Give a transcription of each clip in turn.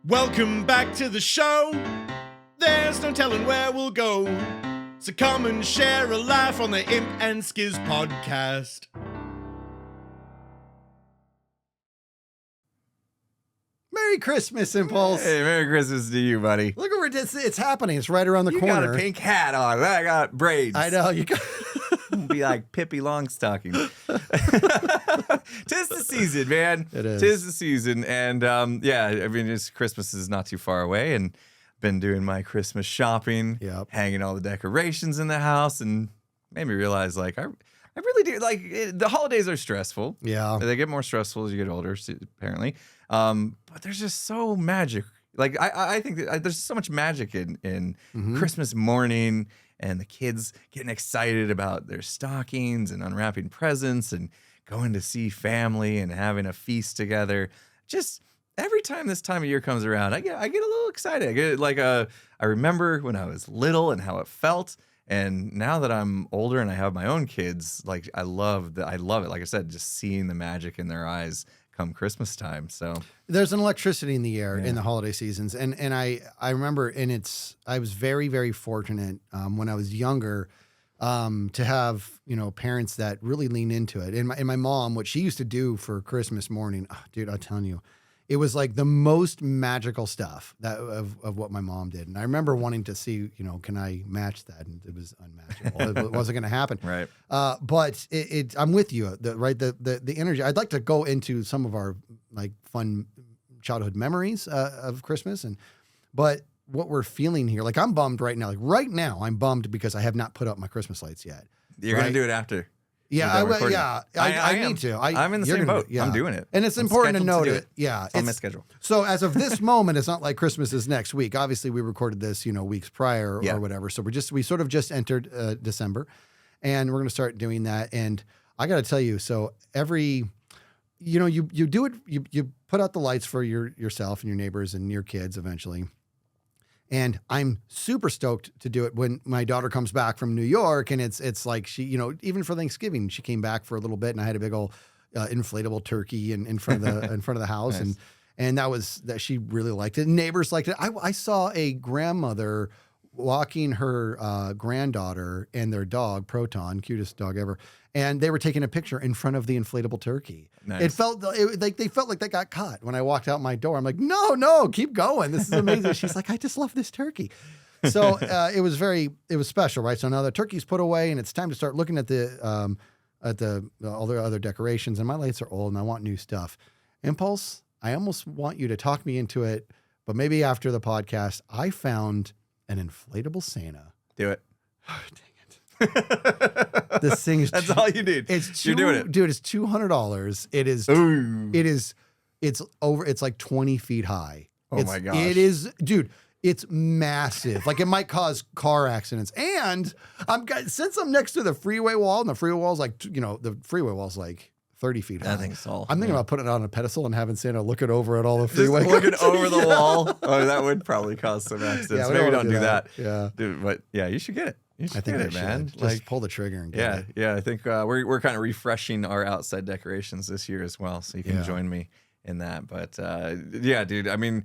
Welcome back to the show. There's no telling where we'll go. So come and share a laugh on the Imp and Skizz podcast. Merry Christmas, Impulse. Hey, Merry Christmas to you, buddy. Look where it's happening. It's right around the corner. You got a pink hat on. I got braids. I know. You got... Be like Pippi Longstocking. Tis the season, man. It is. Tis the season. And yeah, I mean, Christmas is not too far away, and been doing my Christmas shopping, hanging all the decorations in the house, and made me realize, like, I really do, like, the holidays are stressful. Yeah. They get more stressful as you get older, apparently. But there's just so magic. Like, I think that there's so much magic in Christmas morning, and the kids getting excited about their stockings and unwrapping presents and going to see family and having a feast together. Just every time this time of year comes around, I get a little excited. I get like I remember when I was little and how it felt. And now that I'm older and I have my own kids, like I love it. Like I said, just seeing the magic in their eyes come Christmas time. So there's an electricity in the air in the holiday seasons. And I remember, and I was very, very fortunate when I was younger to have, parents that really lean into it. And my mom, what she used to do for Christmas morning, oh, dude, I'm telling you, it was like the most magical stuff of what my mom did. And I remember wanting to see, can I match that? And it was unmatchable. It wasn't going to happen. Right. But I'm with you, the energy. I'd like to go into some of our like fun childhood memories of Christmas. But what we're feeling here, like I'm bummed right now. Like right now I'm bummed because I have not put up my Christmas lights yet. You're going to do it after. Yeah, I need to. I'm in the same boat. I'm doing it. And it's important to note it. Yeah. It's on my schedule. So as of this moment, it's not like Christmas is next week. Obviously, we recorded this, weeks prior or whatever. So we sort of just entered December, and we're going to start doing that. And I got to tell you, so every, you do it, you put out the lights for yourself and your neighbors and your kids eventually. And I'm super stoked to do it when my daughter comes back from New York, and it's like she, even for Thanksgiving, she came back for a little bit, and I had a big old inflatable turkey in front of the house, nice. and that she really liked it. Neighbors liked it. I saw a grandmother walking her granddaughter and their dog Proton, cutest dog ever, and they were taking a picture in front of the inflatable turkey. Nice. They felt like they got caught when I walked out my door. I'm like, no, keep going. This is amazing. She's like, I just love this turkey. So it was special, right? So now the turkey's put away, and it's time to start looking at all the other decorations. And my lights are old, and I want new stuff. Impulse, I almost want you to talk me into it, but maybe after the podcast. I found an inflatable Santa. Do it. Oh, dang it. This thing is That's all you need. You're doing it. Dude, it's $200. It's like 20 feet high. Oh my gosh. It is, dude, it's massive. Like it might cause car accidents. And since I'm next to the freeway wall, and the freeway wall's like, the freeway wall's like 30 feet high. I think so. I'm thinking about putting it on a pedestal and having Santa looking over at all the freeway. Just looking over the wall. Oh, that would probably cause some accidents. Maybe don't do that. Yeah. Dude, but yeah, you should get it. You should get it, man. Just pull the trigger and get it. Yeah. I think we're kind of refreshing our outside decorations this year as well. So you can join me in that. But yeah, dude, I mean,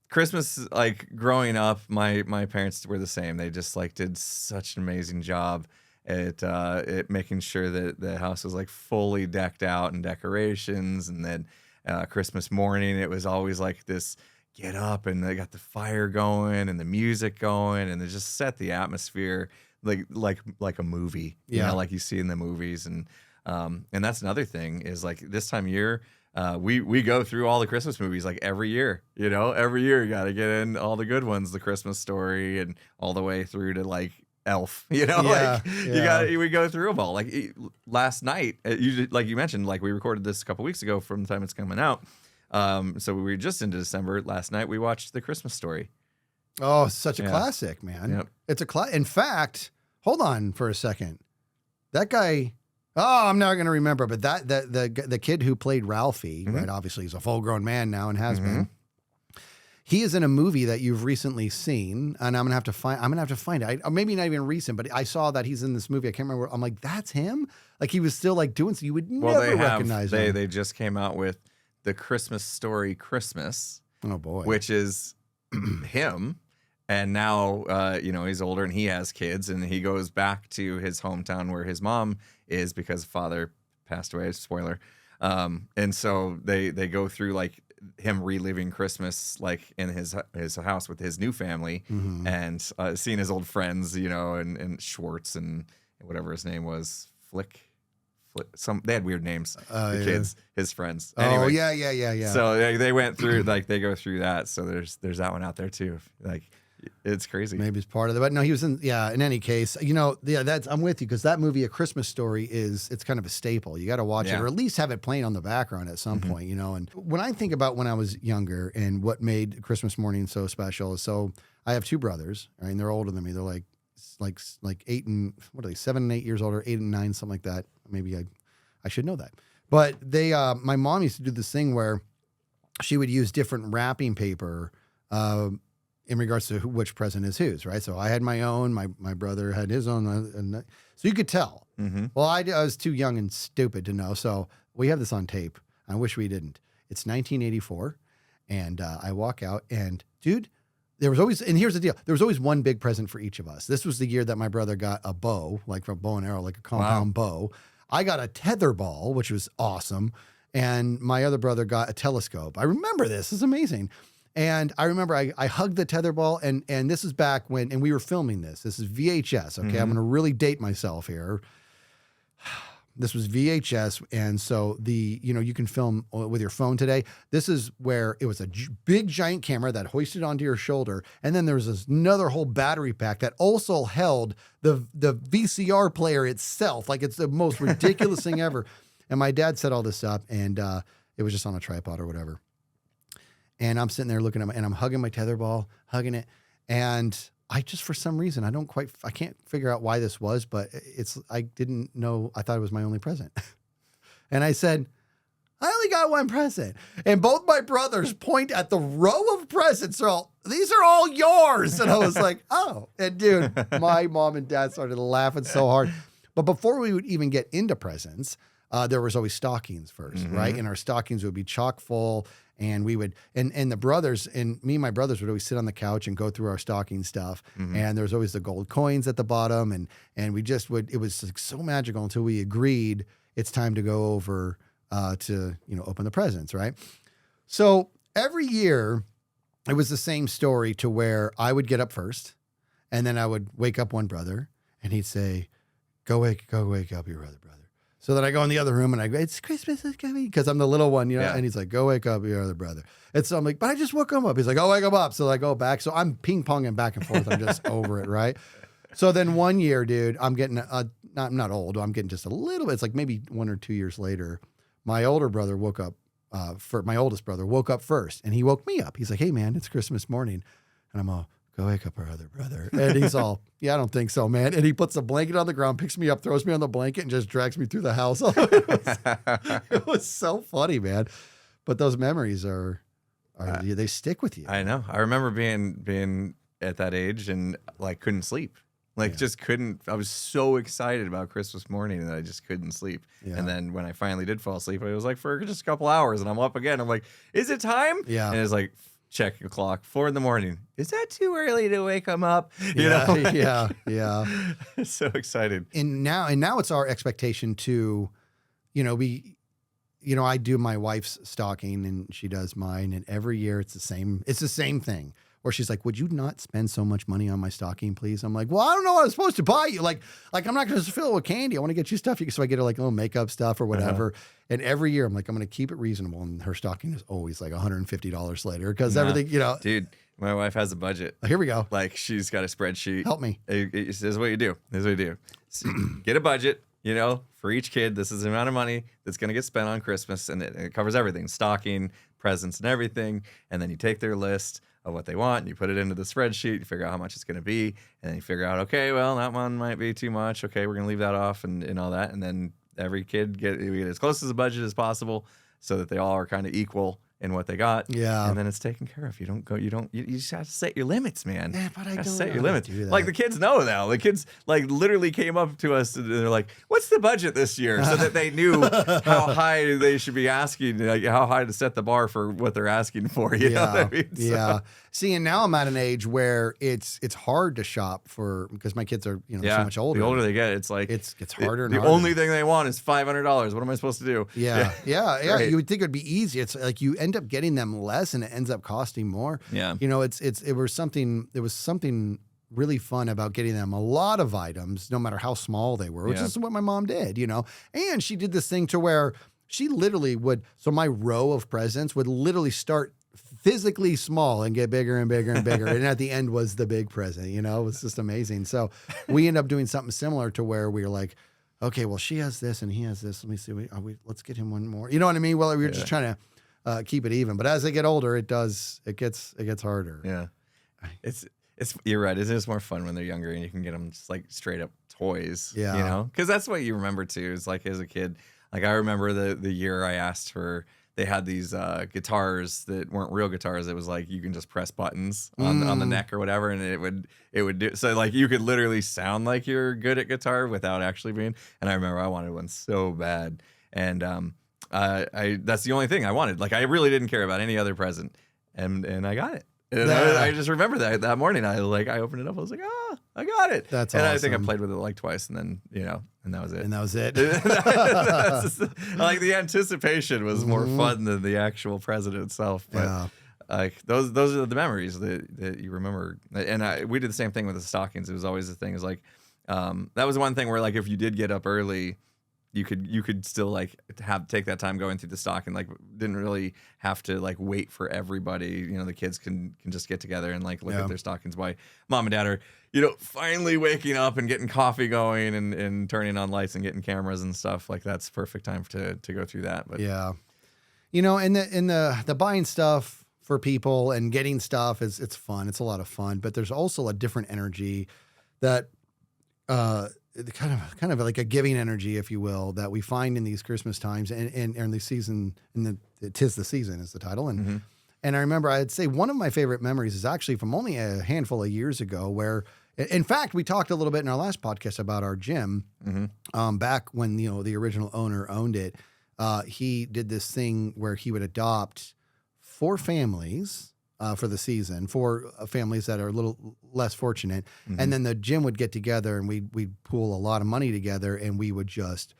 Christmas, like growing up, my parents were the same. They just like did such an amazing job at making sure that the house was like fully decked out and decorations. And then Christmas morning, it was always like this get up, and they got the fire going and the music going, and they just set the atmosphere like a movie, like you see in the movies. And that's another thing is like this time of year, we go through all the Christmas movies like every year. Every year you got to get in all the good ones, The Christmas Story, and all the way through to like Elf. We go through them all. Like last night, like you mentioned, like we recorded this a couple weeks ago from the time it's coming out. So we were just into December. Last night we watched The Christmas Story. Oh, such a classic, man. Yep. It's in fact, hold on for a second. That guy, I'm not going to remember, but the kid who played Ralphie, right? Obviously he's a full grown man now and has been. He is in a movie that you've recently seen, and I'm gonna have to find it. Maybe not even recent, but I saw that he's in this movie. I can't remember. I'm like, that's him. Like he was still like doing so. You would never recognize him. They just came out with The Christmas Story Christmas, Oh boy. which is him. And now, he's older and he has kids, and he goes back to his hometown where his mom is because father passed away. Spoiler. And so they go through like him reliving Christmas like in his house with his new family, and seeing his old friends, and Schwartz and whatever his name was, Flick. They had weird names. The kids, his friends. Anyway, oh yeah. So they went through they go through that. So there's that one out there too. Like it's crazy. Maybe it's part of it, but no, he was in. Yeah, in any case, I'm with you because that movie, A Christmas Story, it's kind of a staple. You got to watch it, or at least have it playing on the background at some point. And when I think about when I was younger and what made Christmas morning so special, so I have two brothers, right, and they're older than me. They're like 8 and 7 and 8 years older, 8 and 9, something like that. Maybe I should know that. But they, my mom used to do this thing where she would use different wrapping paper in regards to which present is whose, right? So I had my own, my brother had his own, and so you could tell. Well, I was too young and stupid to know, so we have this on tape. I wish we didn't. It's 1984, and I walk out, and dude, there was always, and here's the deal, there was always one big present for each of us. This was the year that my brother got a bow, like from bow and arrow, like a compound bow. I got a tether ball, which was awesome, and my other brother got a telescope. I remember this. This is amazing. And I remember I hugged the tether ball, and this is back when, and we were filming this. This is VHS, okay? I'm going to really date myself here. This was VHS, and so you can film with your phone today. This is where it was a big giant camera that hoisted onto your shoulder, and then there was another whole battery pack that also held the VCR player itself. Like, it's the most ridiculous thing ever. And my dad set all this up, and it was just on a tripod or whatever. And I'm sitting there looking at and I'm hugging my tether ball, hugging it, and I just, for some reason, I can't figure out why this was, but I didn't know, I thought it was my only present. And I said, I only got one present. And both my brothers point at the row of presents. These are all yours. And I was like, oh. And dude, my mom and dad started laughing so hard. But before we would even get into presents, there was always stockings first, right? And our stockings would be chock full. And we would, and the brothers, and me and my brothers would always sit on the couch and go through our stocking stuff. And there's always the gold coins at the bottom. And we just would, it was like so magical until we agreed it's time to go over to, open the presents, right? So every year it was the same story, to where I would get up first, and then I would wake up one brother, and he'd say, go wake up your other brother. So then I go in the other room and I go, it's Christmas is coming, because I'm the little one, and he's like, go wake up your other brother. And so I'm like, but I just woke him up. He's like, oh, wake him up. So I go back. So I'm ping-ponging back and forth. I'm just over it, right? So then one year, dude, I'm getting, I'm not old. I'm getting just a little bit. It's like maybe 1 or 2 years later, my older brother woke up, my oldest brother woke up first, and he woke me up. He's like, hey, man, it's Christmas morning. And I'm all, go wake up our other brother. And he's all, yeah, I don't think so, man. And he puts a blanket on the ground, picks me up, throws me on the blanket, and just drags me through the house. It was so funny, man. But those memories they stick with you. I know. I remember being at that age and like couldn't sleep. Just couldn't. I was so excited about Christmas morning that I just couldn't sleep. Yeah. And then when I finally did fall asleep, it was like for just a couple hours, and I'm up again. I'm like, is it time? Yeah. And it's like, check your clock, 4 a.m. Is that too early to wake them up? Yeah. So excited. And now it's our expectation to, I do my wife's stocking and she does mine, and every year it's the same thing. Or she's like, would you not spend so much money on my stocking, please? I'm like, well, I don't know what I'm supposed to buy you. Like I'm not going to fill it with candy. I want to get you stuff. So I get her like little makeup stuff or whatever. And every year I'm like, I'm going to keep it reasonable. And her stocking is always like $150 later, because everything, Dude, my wife has a budget. Here we go. Like, she's got a spreadsheet. Help me. This is what you do. So get a budget, for each kid. This is the amount of money that's going to get spent on Christmas. And it covers everything, stocking, presents, and everything. And then you take their list of what they want, and you put it into the spreadsheet, you figure out how much it's going to be, and then you figure out, okay, well, that one might be too much. Okay, we're going to leave that off, and all that. And then every kid we get as close to the budget as possible, so that they all are kind of equal. in what they got. Yeah. And then it's taken care of. You just have to set your limits, man. Yeah, but I don't set know your how to limits. do that. Like the kids know now. The kids like literally came up to us and they're like, "What's the budget this year?" So that they knew how high they should be asking, like how high to set the bar for what they're asking for. You know what I mean? Yeah. See, and now I'm at an age where it's hard to shop for because my kids are so much older. The older they get, it's like it's harder. And the harder. only thing they want is $500. What am I supposed to do? Yeah. Right. You would think it'd be easy. It's like you end up getting them less, and it ends up costing more. Yeah. It was something really fun about getting them a lot of items, no matter how small they were, which is what my mom did. And she did this thing to where she literally would. So my row of presents would literally start physically small and get bigger and bigger and bigger. And at the end was the big present, it was just amazing. So we end up doing something similar to where we were like, okay, well, she has this and he has this. Let me see. Let's get him one more. You know what I mean? Well, we were just trying to keep it even. But as they get older, it gets harder. Yeah. You're right. It's just more fun when they're younger and you can get them just like straight up toys. Yeah. Because that's what you remember too. Is like as a kid, like I remember the year I asked for. They had these guitars that weren't real guitars. It was like you can just press buttons on the neck or whatever, and it would do so. Like you could literally sound like you're good at guitar without actually being. And I remember I wanted one so bad, and that's the only thing I wanted. Like I really didn't care about any other present, and I got it. And I just remember that morning. I opened it up. I was like, I got it. That's and awesome. I think I played with it like twice, and then and that was it. And that was it. Like the anticipation was more fun than the actual present itself. But like those are the memories that you remember. And we did the same thing with the stockings. It was always the thing. Is like that was one thing where like if you did get up early, you could still like take that time going through the stocking. Like didn't really have to like wait for everybody. The kids can just get together and like look at their stockings while mom and dad are finally waking up and getting coffee going and turning on lights and getting cameras and stuff. Like that's perfect time to go through that. But and the buying stuff for people and getting stuff it's fun. It's a lot of fun, but there's also a different energy that kind of like a giving energy, if you will, that we find in these Christmas times and in the season. Tis the season is the title. And and I remember I'd say one of my favorite memories is actually from only a handful of years ago, where in fact we talked a little bit in our last podcast about our gym back when the original owner owned it. He did this thing where he would adopt 4 families. For the season, for families that are a little less fortunate. And then the gym would get together and we'd pool a lot of money together and we would just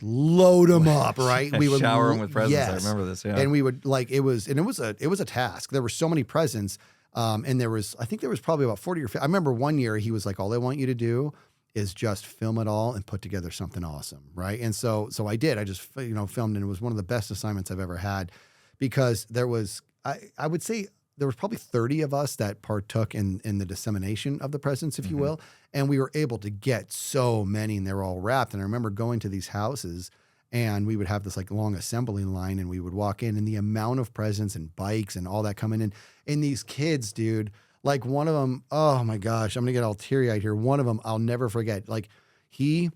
load them up, right? We would shower them with presents. Yes. I remember this. Yeah. And we would it was a task. There were so many presents. And I think there was probably about 40 or 50. I remember one year he was like, all I want you to do is just film it all and put together something awesome. Right. And so I did, I just, filmed, and it was one of the best assignments I've ever had because there was, I would say there was probably 30 of us that partook in the dissemination of the presents, if you will. And we were able to get so many and they were all wrapped. And I remember going to these houses and we would have this like long assembling line and we would walk in and the amount of presents and bikes and all that coming in. And these kids, dude, like one of them, oh my gosh, I'm going to get all teary-eyed here. One of them I'll never forget. Like he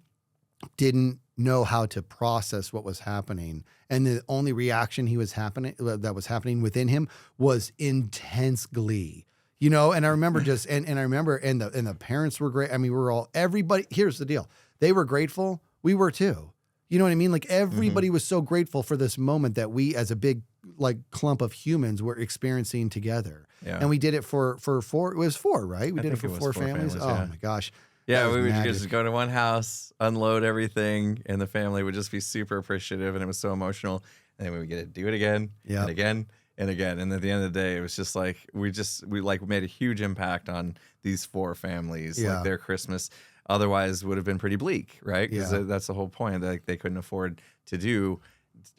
didn't know how to process what was happening. And the only reaction that was happening within him was intense glee, and I remember and the parents were great. I mean, everybody, here's the deal. They were grateful. We were too. You know what I mean? Like everybody was so grateful for this moment that we as a big like clump of humans were experiencing together. Yeah. And we did it for 4, it was 4, right? We did it for 4 families. Oh my gosh. Yeah, we would just go to one house, unload everything, and the family would just be super appreciative, and it was so emotional. And then we would get to do it again, and again, and again. And at the end of the day, it was just like we made a huge impact on these 4 families. Yeah. Like their Christmas otherwise would have been pretty bleak, right? Because that's the whole point. Like they couldn't afford to do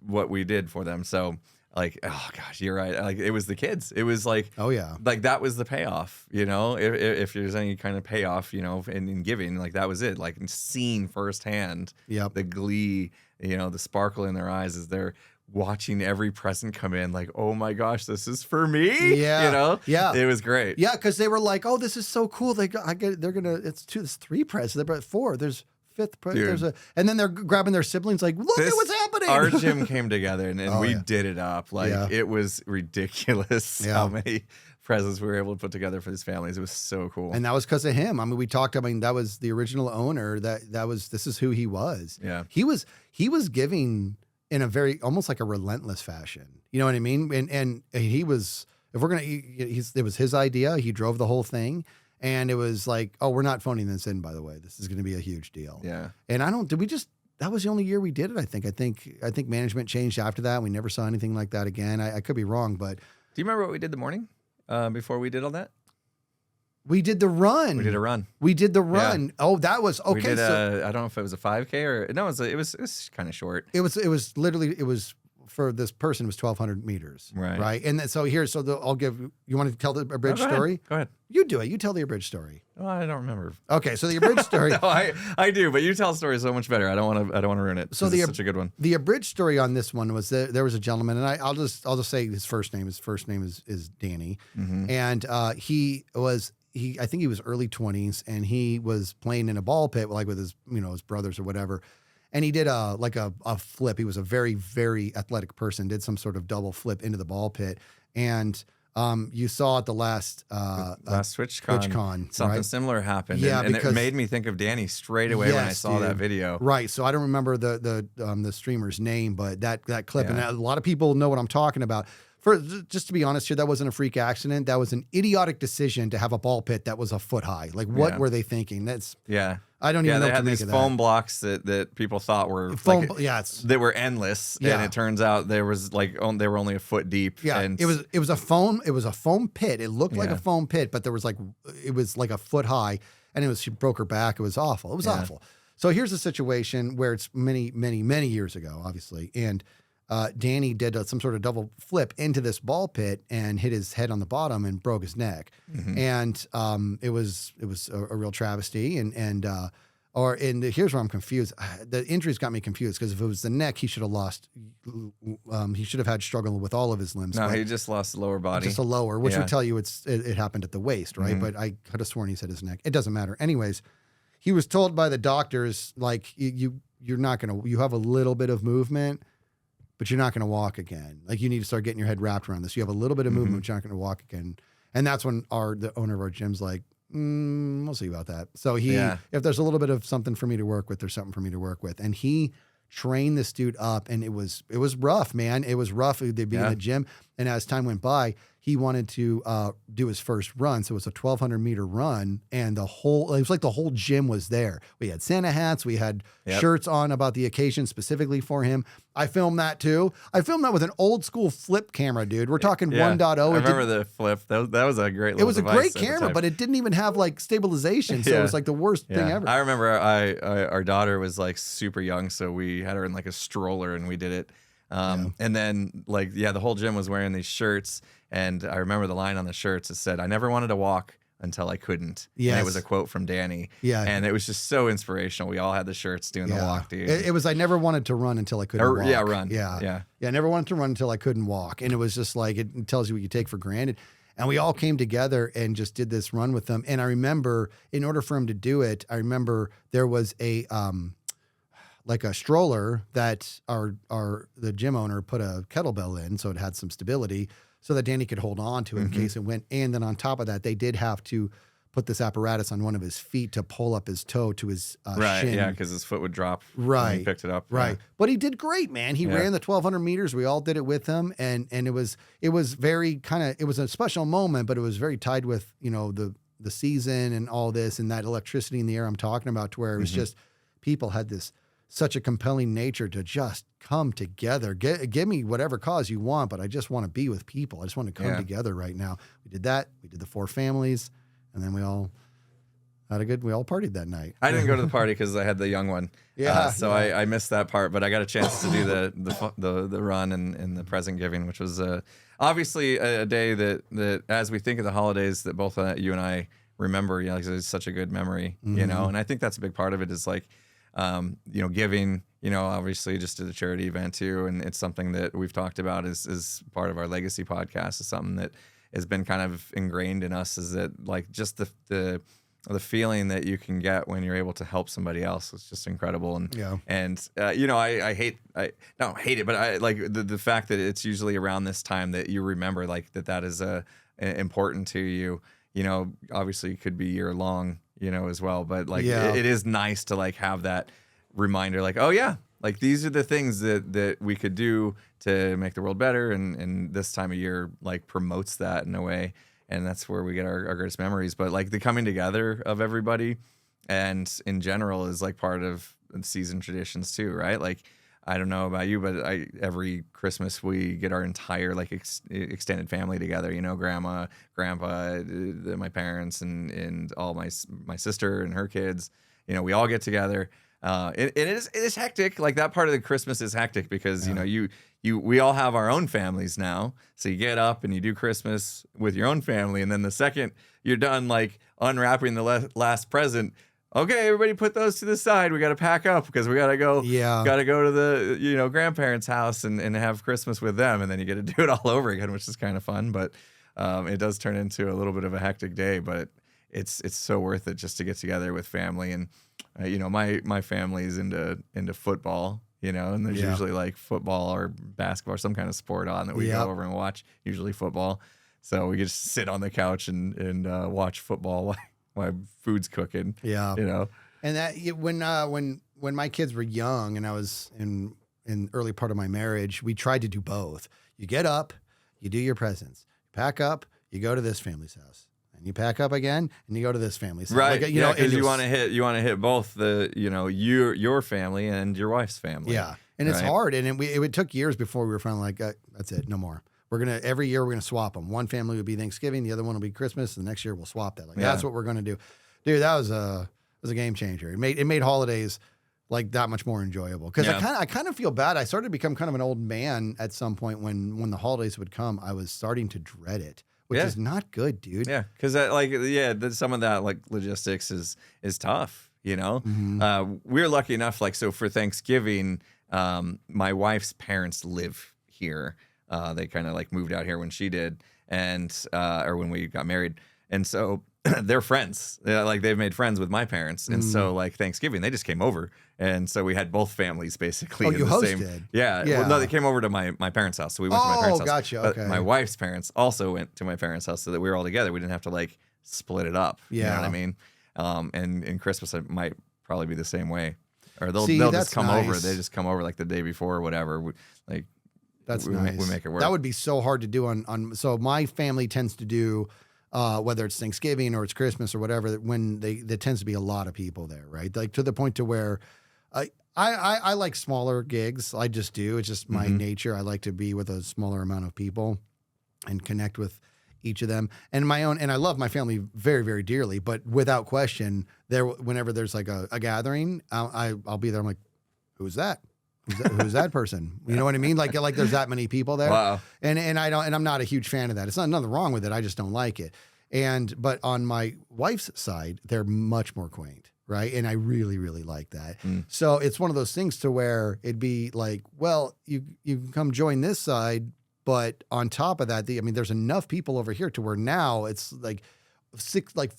what we did for them. So like, oh gosh, you're right. Like it was the kids. It was like, oh yeah, like that was the payoff. If there's any kind of payoff, in giving, like that was it. Like seeing firsthand, the glee, the sparkle in their eyes as they're watching every present come in. Like, oh my gosh, this is for me. Yeah, it was great. Yeah, because they were like, oh, this is so cool. It's 3 presents. They're 4. There's There's and then they're grabbing their siblings like, look at what's happening. Our gym came together and we did it up. Like it was ridiculous how many presents we were able to put together for these families. It was so cool. And that was because of him. I mean, that was the original owner. This is who he was. Yeah. He was giving in a very, almost like a relentless fashion. You know what I mean? And he was, it was his idea. He drove the whole thing. And it was like, oh, we're not phoning this in, by the way. This is going to be a huge deal. Yeah. And that was the only year we did it, I think. I think management changed after that. We never saw anything like that again. I could be wrong, but. Do you remember what we did the morning before we did all that? We did the run. We did a run. We did the run. Yeah. Oh, that was okay. We did I don't know if it was a 5K or no. It was kind of short. It was literally for this person, it was 1,200 meters. Right. And so I'll give you want to tell the abridged story? Go ahead. You do it. You tell the abridged story. Oh, I don't remember. Okay, so the abridged story. No, I do, but you tell the story so much better. I don't want to ruin it. So it's such a good one. The abridged story on this one was that there was a gentleman, and I'll just say his first name. His first name is Danny, and I think he was early 20s, and he was playing in a ball pit like with his his brothers or whatever. And he did a flip. He was a very, very athletic person, did some sort of double flip into the ball pit. And you saw at the last TwitchCon something similar happened. Yeah, and it made me think of Danny straight away when I saw that video. Right. So I don't remember the streamer's name, but that clip, and a lot of people know what I'm talking about. Just to be honest here, that wasn't a freak accident. That was an idiotic decision to have a ball pit that was a foot high. Like, what were they thinking? I don't even know. They had these foam blocks that people thought were they were endless, and it turns out they were only a foot deep. Yeah, and it was a foam pit. It looked like a foam pit, but it was like a foot high, and she broke her back. It was awful. It was awful. So here's a situation where it's many, many, many years ago, obviously, and Danny did some sort of double flip into this ball pit and hit his head on the bottom and broke his neck. And it was a real travesty. And here's where I'm confused. The injuries got me confused because if it was the neck, he should have lost. He should have had struggle with all of his limbs. No, he just lost the lower body. Just a lower, which would tell you it happened at the waist, right? But I could have sworn he said his neck. It doesn't matter. Anyways, he was told by the doctors, like, you're not going to, you have a little bit of movement, but you're not going to walk again. Like, you need to start getting your head wrapped around this. You have a little bit of movement, but you're not going to walk again. And that's when the owner of our gym's like, we'll see about that. So if there's a little bit of something for me to work with, there's something for me to work with. And he trained this dude up, and it was rough, man. It was rough. They'd be in the gym. And as time went by, he wanted to do his first run. So it was a 1,200 meter run, and it was like the whole gym was there. We had Santa hats. We had shirts on about the occasion specifically for him. I filmed that too. I filmed that with an old school flip camera, dude. We're talking 1.0. I remember the flip. That was a great little It was a great camera, but it didn't even have like stabilization. So it was like the worst thing ever. I remember our daughter was like super young, so we had her in like a stroller and we did it. And then the whole gym was wearing these shirts, and I remember the line on the shirts. It said, "I never wanted to walk until I couldn't." Yes. And it was a quote from Danny. Yeah. And it was just so inspirational. We all had the shirts doing the walk, dude. It was, I never wanted to run until I couldn't walk. Yeah, run. Yeah. I never wanted to run until I couldn't walk. And it was just like, it tells you what you take for granted. And we all came together and just did this run with them. And I remember, in order for him to do it, there was a stroller that the gym owner put a kettlebell in, so it had some stability, so that Danny could hold on to it in case it went. And then on top of that, they did have to put this apparatus on one of his feet to pull up his toe to his shin. Yeah, because his foot would drop when he picked it up. Right. But he did great, man. He ran the 1,200 meters. We all did it with him. And it was very it was a special moment, but it was very tied with, the season and all this and that electricity in the air I'm talking about, to where it was just people had such a compelling nature to just come together. Give me whatever cause you want, but I just want to be with people. I just want to come together right now. We did that. We did the 4 families. And then we all partied that night. I didn't go to the party because I had the young one. So I missed that part, but I got a chance to do the run and the present giving, which was obviously a day that as we think of the holidays, that both you and I remember, because it's such a good memory, and I think that's a big part of it is like, giving, obviously just to the charity event too. And it's something that we've talked about is part of our legacy podcast. Is something that has been kind of ingrained in us, is that like just the the feeling that you can get when you're able to help somebody else is just incredible. And Yeah. you know, I don't hate it, but I like the fact that it's usually around this time that you remember like that is important to you. You know, obviously it could be year long, you know, as well, but like it is nice to like have that reminder, like, oh yeah, like these are the things that we could do to make the world better, and this time of year like promotes that in a way. And that's where we get our greatest memories. But like the coming together of everybody and in general is like part of season traditions too, right? Like, I don't know about you, but every Christmas we get our entire like extended family together, you know, grandma, grandpa, my parents and all my sister and her kids, you know, we all get together. It is hectic. Like that part of the Christmas is hectic because, you know, we all have our own families now. So you get up and you do Christmas with your own family. And then the second you're done, like unwrapping the last present, okay, everybody put those to the side. We got to pack up because we got to go to the, you know, grandparents' house and have Christmas with them. And then you get to do it all over again, which is kind of fun. But it does turn into a little bit of a hectic day, but it's so worth it just to get together with family. And, you know, my family's into football. You know, and there's usually like football or basketball or some kind of sport on that we go over and watch, usually football. So we just sit on the couch and watch football while food's cooking. Yeah. You know. And that when my kids were young and I was in early part of my marriage, we tried to do both. You get up, you do your presents, pack up, you go to this family's house. You pack up again, and you go to this family's house. Right? Like, you know, because you want to hit both the, you know, your family and your wife's family. Yeah, and it's hard, and it took years before we were finally like, that's it, no more. Every year we're gonna swap them. One family would be Thanksgiving, the other one will be Christmas, and the next year we'll swap that. Like that's what we're gonna do, dude. That was a game changer. It made holidays like that much more enjoyable because I kind of feel bad. I started to become kind of an old man at some point when the holidays would come. I was starting to dread it. Which is not good, dude. Yeah, because some of that like logistics is tough. You know, we're lucky enough. Like, so for Thanksgiving, my wife's parents live here. They kind of like moved out here when she did, and or when we got married, and so they're friends. Like they've made friends with my parents, and so like Thanksgiving, they just came over, and so we had both families basically. Oh, you hosted? Yeah. Well, no, they came over to my parents' house, so we went to my parents' house. Oh, gotcha. Okay. But my wife's parents also went to my parents' house, so that we were all together. We didn't have to like split it up. Yeah. You know what I mean? And in Christmas, it might probably be the same way, or they'll just come over. They just come over like the day before or whatever. That's we nice. We make it work. That would be so hard to do on. So my family tends to do. Whether it's Thanksgiving or it's Christmas or whatever, there tends to be a lot of people there, right? Like to the point to where I like smaller gigs. I just do. It's just my nature. I like to be with a smaller amount of people and connect with each of them. And I love my family very, very dearly, but without question, whenever there's like a gathering, I'll be there. I'm like, who's that? Who's that person? You know what I mean? Like there's that many people there. Wow. And I'm not a huge fan of that. It's nothing wrong with it. I just don't like it. But on my wife's side, they're much more quaint, right? And I really, really like that. So it's one of those things to where it'd be like, well, you can come join this side, but on top of that, there's enough people over here to where now it's like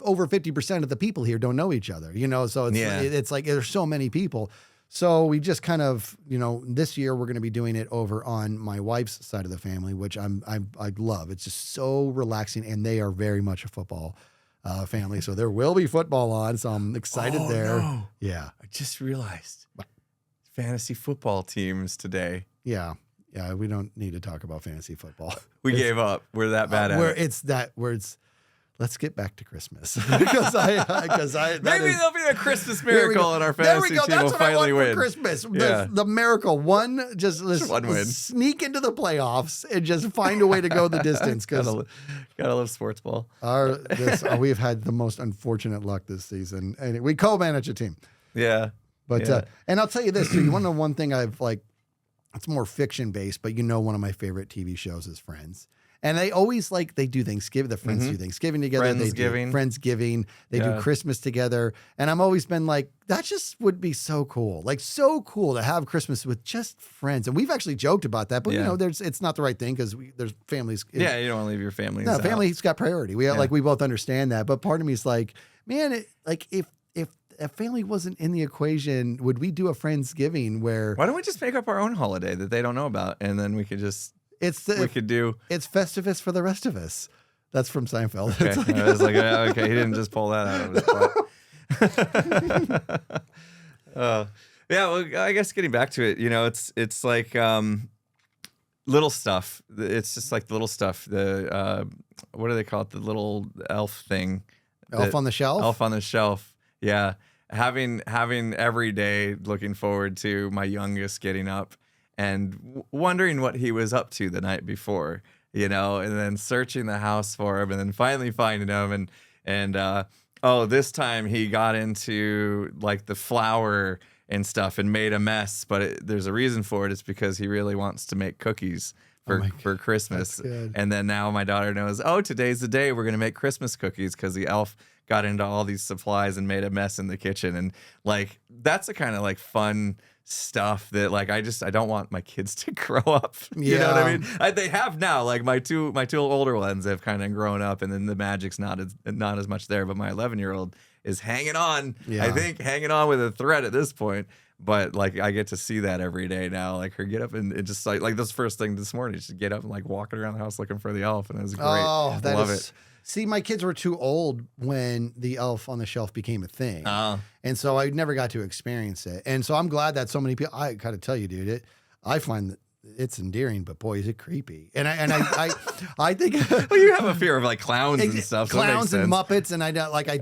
over 50% of the people here don't know each other, you know? So it's like there's so many people. So we just kind of, you know, this year we're going to be doing it over on my wife's side of the family, which I love. It's just so relaxing, and they are very much a football family. So there will be football on, so I'm excited there. No. Yeah. I just realized fantasy football teams today. Yeah. Yeah, we don't need to talk about fantasy football. We gave up. We're that bad at it. Let's get back to Christmas because maybe there'll be a Christmas miracle and our fantasy team will finally win. For Christmas, the miracle one one win, sneak into the playoffs and just find a way to go the distance. Because gotta love sports ball. We've had the most unfortunate luck this season, and we co-manage a team. Yeah, but and I'll tell you this too. You want to know one thing I've like? It's more fiction based, but you know, one of my favorite TV shows is Friends. And they always they do Thanksgiving. The friends do Thanksgiving together. Friendsgiving. They do Friendsgiving. They do Christmas together. And I'm always been like, that just would be so cool. Like so cool to have Christmas with just friends. And we've actually joked about that, but you know, it's not the right thing because there's families. Yeah, you don't want to leave your family. No, family's got priority. We both understand that. But part of me is like, man, if a family wasn't in the equation, would we do a Friendsgiving where? Why don't we just make up our own holiday that they don't know about, and then we could just it's Festivus for the rest of us. That's from Seinfeld. Okay. I was like, okay, he didn't just pull that out of his butt. Yeah, well, I guess getting back to it, it's like little stuff. It's just like the little stuff. The what do they call it? The little elf thing. Elf on the shelf. Elf on the shelf. Yeah, having every day looking forward to my youngest getting up and wondering what he was up to the night before, and then searching the house for him, and then finally finding him, and this time he got into like the flour and stuff and made a mess, but there's a reason for it. It's because he really wants to make cookies for Christmas. And then now my daughter knows, today's the day we're going to make Christmas cookies because the elf got into all these supplies and made a mess in the kitchen. And like, that's the kind of like fun stuff that like, I don't want my kids to grow up. You know what I mean? They have now, like my two older ones have kind of grown up, and then the magic's not as much there, but my 11-year-old is hanging on, I think hanging on with a thread at this point. But like, I get to see that every day now, like her get up and it just like this first thing this morning, she get up and like walking around the house looking for the elf. And it was great. Oh, love it. See, my kids were too old when the elf on the shelf became a thing. And so I never got to experience it. And so I'm glad that so many people, I gotta tell you, dude, I find that it's endearing, but boy, is it creepy. And I think well, you have a fear of like clowns and stuff. Clowns and Muppets, and I do. Yeah. Like I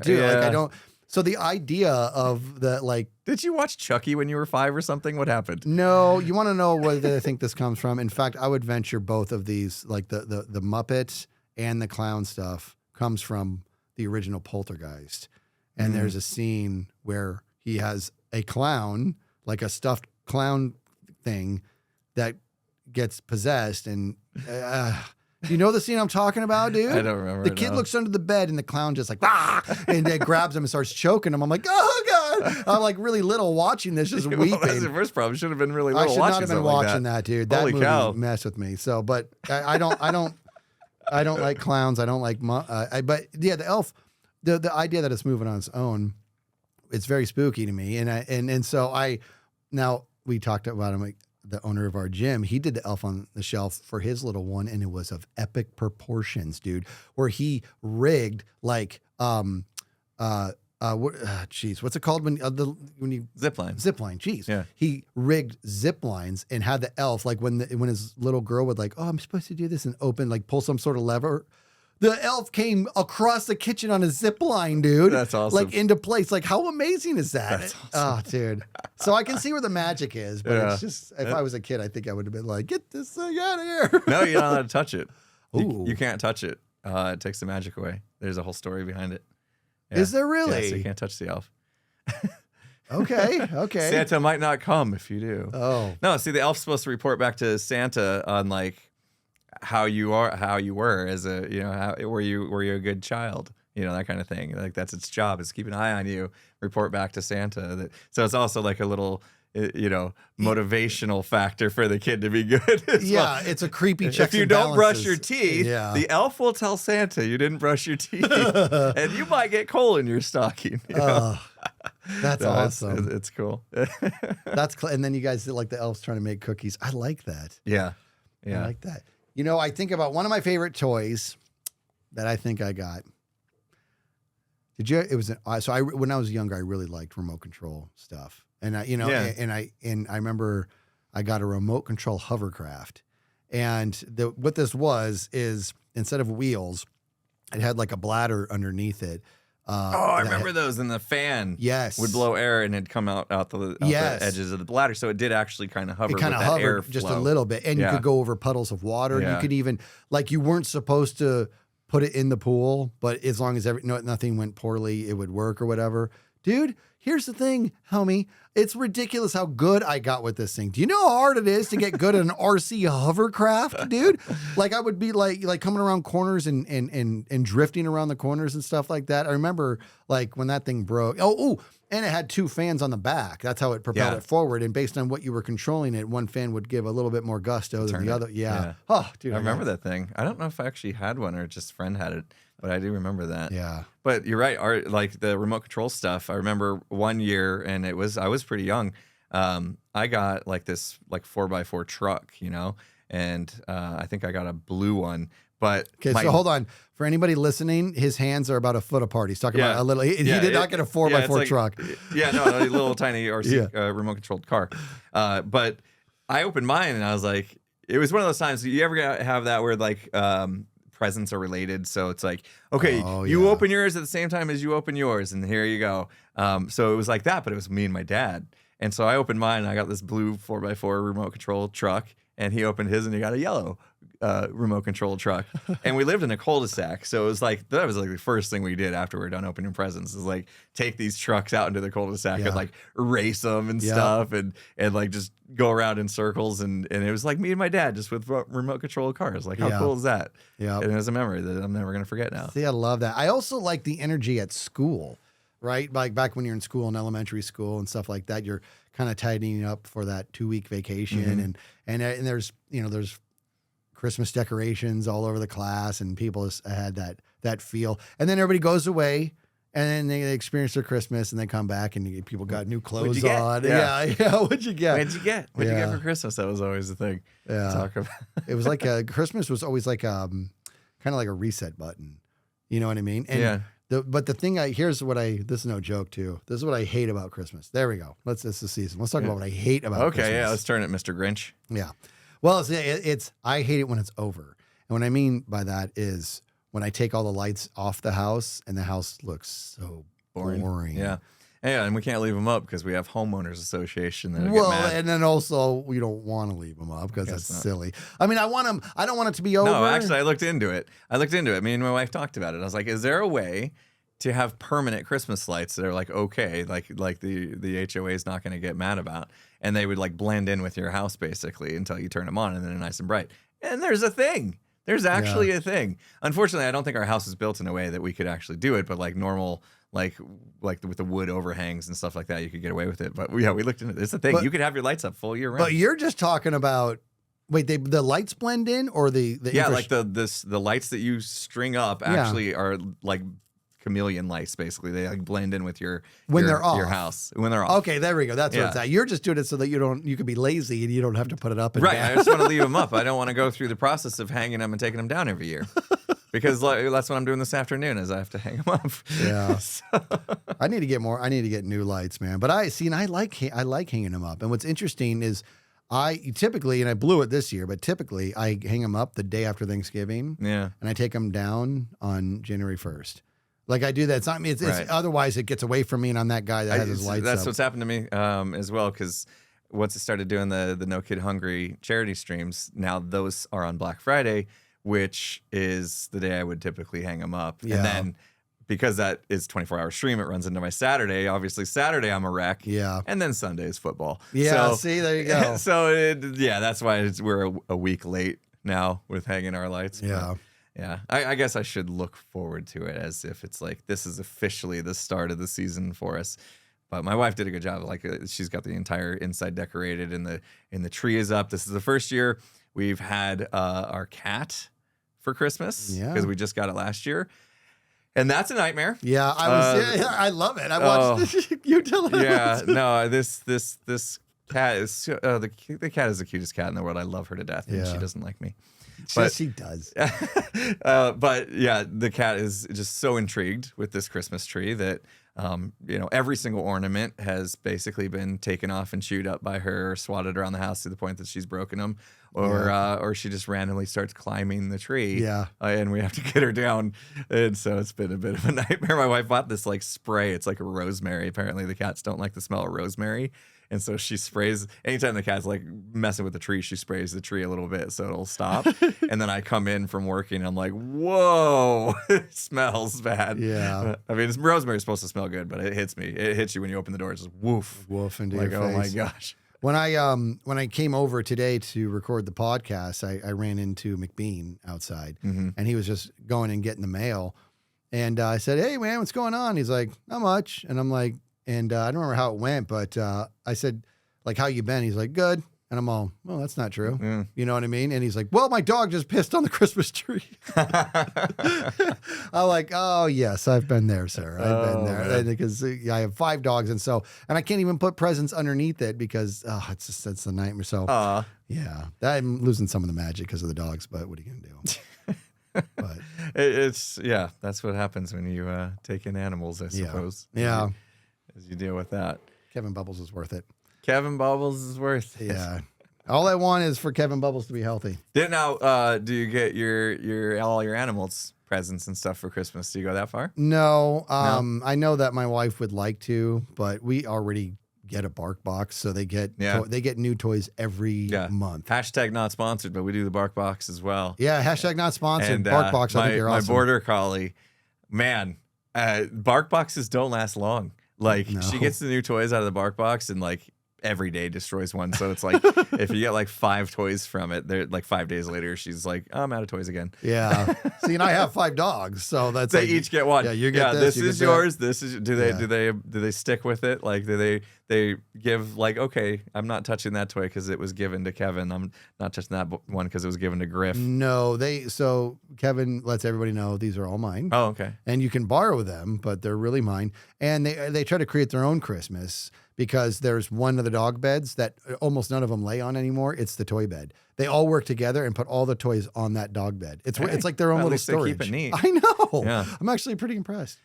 don't. So the idea of the like, did you watch Chucky when you were 5 or something? What happened? No, you want to know where I think this comes from? In fact, I would venture both of these, like the Muppets and the clown stuff, comes from the original Poltergeist. And there's a scene where he has a clown, like a stuffed clown thing, that gets possessed, and you know the scene I'm talking about, dude? I don't remember. The kid looks under the bed, and the clown just like, and then grabs him and starts choking him. I'm like, oh God! I'm like really little watching this, just weeping. Well, that's the first problem. Should have been really little. I should not have been watching that, dude. That Holy movie cow. messed with me. So, but I don't like clowns. I don't like, but yeah, the elf, the idea that it's moving on its own, it's very spooky to me. And so now we talked about him, like, the owner of our gym, he did the elf on the shelf for his little one, and it was of epic proportions, dude, where he rigged like what's it called when you zip line? Jeez. Yeah. He rigged zip lines and had the elf, like when his little girl would like, I'm supposed to do this, and pull some sort of lever. The elf came across the kitchen on a zip line, dude. That's awesome. Like into place. Like, how amazing is that? That's awesome. Oh, dude. So I can see where the magic is, but it's just, if I was a kid, I think I would have been like, get this thing out of here. No, you're not allowed to touch it. Ooh. You can't touch it. It takes the magic away. There's a whole story behind it. Yeah. Is there really? Yeah, so you can't touch the elf. Okay. Santa might not come if you do. Oh. No, see, the elf's supposed to report back to Santa on like how you were as a, were you a good child? That kind of thing. Like that's its job, is keep an eye on you, report back to Santa. So it's also like a little, motivational factor for the kid to be good. Yeah, it's a creepy check. If you don't brush your teeth, the elf will tell Santa you didn't brush your teeth, and you might get coal in your stocking. That's awesome. It's cool. And then you guys did like the elves trying to make cookies. I like that. Yeah. I like that. I think about one of my favorite toys that I think I got. When I was younger, I really liked remote control stuff. And I remember I got a remote control hovercraft. And what this is instead of wheels, it had like a bladder underneath it. I remember those, and the fan would blow air and it'd come out the edges of the bladder. So it did actually kind of hover. It kind of hovered just a little bit. And you could go over puddles of water. Yeah. You could even, like, you weren't supposed to put it in the pool, but as long as nothing went poorly, it would work or whatever. Dude, here's the thing, homie. It's ridiculous how good I got with this thing. Do you know how hard it is to get good at an RC hovercraft, dude? Like, I would be like coming around corners and drifting around the corners and stuff like that. I remember like when that thing broke. And it had 2 fans on the back. That's how it propelled it forward. And based on what you were controlling it, one fan would give a little bit more gusto than the other. Yeah. Oh, dude. I remember that thing. I don't know if I actually had one or just a friend had it. but I do remember that. Yeah. But you're right. Like the remote control stuff. I remember one year, and I was pretty young. I got like this 4x4 truck, and I think I got a blue one. But okay, so hold on. For anybody listening, his hands are about a foot apart. He's talking about a little. He did not get a 4x4 truck. Yeah, no, a little tiny RC remote controlled car. But I opened mine and I was like, it was one of those times. You ever have that where like presents are related? So it's like, okay, you open yours at the same time as you open yours, and here you go. So it was like that, but it was me and my dad. And so I opened mine and I got this blue 4x4 remote controlled truck, and he opened his and he got a yellow remote control truck. And we lived in a cul-de-sac, so it was like that was like the first thing we did after we were done opening presents is like take these trucks out into the cul-de-sac and like race them and stuff and like just go around in circles, and it was like me and my dad just with remote control cars. Like how cool is that? And it was a memory that I'm never gonna forget now. See, I love that. I also like the energy at school, right? Like back when you're in school, in elementary school and stuff like that, you're kind of tidying up for that 2-week vacation, and there's there's Christmas decorations all over the class, and people just had that feel. And then everybody goes away, and then they experience their Christmas, and they come back, and people got new clothes on. Yeah. What'd you get? What'd you get for Christmas? That was always the thing. Yeah. To talk about. It was like Christmas was always like kind of like a reset button. You know what I mean? And but the thing this is no joke too. This is what I hate about Christmas. There we go. It's the season. Let's talk about what I hate about Christmas. Okay, let's turn it, Mr. Grinch. Yeah. Well, it's I hate it when it's over. And what I mean by that is when I take all the lights off the house and the house looks so boring. Yeah. Yeah, and we can't leave them up because we have homeowners association that get mad. And then also we don't want to leave them up because it's silly. I mean, I don't want it to be over. No, actually, I looked into it. Me and my wife talked about it. I was like, is there a way to have permanent Christmas lights that are like okay, like the HOA is not going to get mad about, and they would like blend in with your house basically until you turn them on, and then they're nice and bright. And there's a thing. There's actually a thing. Unfortunately, I don't think our house is built in a way that we could actually do it, but like normal, like with the wood overhangs and stuff like that, you could get away with it. But we looked into it. It's a thing. You could have your lights up full year round. But you're just talking about the lights blend in, or the like the lights that you string up actually are like chameleon lights, basically. They like blend in with they're off. Your house when they're off. Okay, there we go. That's what it's at. You're just doing it so that you can be lazy and you don't have to put it up and right. down. I just want to leave them up. I don't want to go through the process of hanging them and taking them down every year. Because that's what I'm doing this afternoon is I have to hang them up. Yeah. I need to get new lights, man. But I like hanging them up. And what's interesting is I typically, and I blew it this year, but typically I hang them up the day after Thanksgiving. Yeah. And I take them down on January 1st. Like I do that. It's not me. It's otherwise it gets away from me, and I'm that guy that has his lights That's up. what's happened to me as well, because once I started doing the No Kid Hungry charity streams, now those are on Black Friday, which is the day I would typically hang them up. Yeah. And then because that is 24-hour stream, it runs into my Saturday. Obviously, Saturday I'm a wreck. Yeah. And then Sunday is football. Yeah, see, there you go. So, that's why we're a week late now with hanging our lights. Yeah. But, yeah, I guess I should look forward to it as if it's like this is officially the start of the season for us. But my wife did a good job. Like she's got the entire inside decorated, and the tree is up. This is the first year we've had our cat for Christmas because we just got it last year, and that's a nightmare. Yeah, I love it. I watched you tell it. Yeah, no, this cat is the cat is the cutest cat in the world. I love her to death, and she doesn't like me. But she does. But yeah, the cat is just so intrigued with this Christmas tree that every single ornament has basically been taken off and chewed up by her, swatted around the house to the point that she's broken them, or she just randomly starts climbing the tree. Yeah, and we have to get her down, and so it's been a bit of a nightmare. My wife bought this like spray. It's like a rosemary. Apparently, the cats don't like the smell of rosemary. And so she sprays, anytime the cat's like messing with the tree, she sprays the tree a little bit so it'll stop. And then I come in from working and I'm like, whoa, it smells bad. Yeah. I mean, rosemary is supposed to smell good, but it hits me. It hits you when you open the door. It's just woof. Woof into like, your face. Oh my gosh. When I came over today to record the podcast, I ran into McBean outside and he was just going and getting the mail. And I said, hey man, what's going on? He's like, not much. And I'm like, and I don't remember how it went, but I said, like, how you been? He's like, good. And I'm all, well, that's not true. You know what I mean? And he's like, well, my dog just pissed on the Christmas tree. I'm like, oh, yes, I've been there, sir. I've been there. Because I have 5 dogs. And I can't even put presents underneath it because it's a nightmare. So, yeah, I'm losing some of the magic because of the dogs. But what are you going to do? But that's what happens when you take in animals, I suppose. Yeah. As you deal with that. Kevin Bubbles is worth it. Kevin Bubbles is worth it. Yeah. All I want is for Kevin Bubbles to be healthy. Now, do you get all your animals presents and stuff for Christmas? Do you go that far? No. I know that my wife would like to, but we already get a bark box, so they get they get new toys every month. Hashtag not sponsored, but we do the bark box as well. Yeah, hashtag not sponsored. And, bark box, I think you're awesome. My border collie, man, bark boxes don't last long. Like she gets the new toys out of the bark box and like every day destroys one. So it's like if you get like 5 toys from it, they're like 5 days later, she's like, oh, I'm out of toys again. Yeah. See, and I have 5 dogs, so that's they each get one. Yeah, you get this. This is yours. This is do they stick with it? Like do they give like, okay, I'm not touching that toy because it was given to Kevin. I'm not touching that one because it was given to Griff. No, so Kevin lets everybody know these are all mine. Oh, okay. And you can borrow them, but they're really mine. And they try to create their own Christmas. Because there's one of the dog beds that almost none of them lay on anymore. It's the toy bed. They all work together and put all the toys on that dog bed. It's like their own little storage. They keep it neat. I know. Yeah. I'm actually pretty impressed.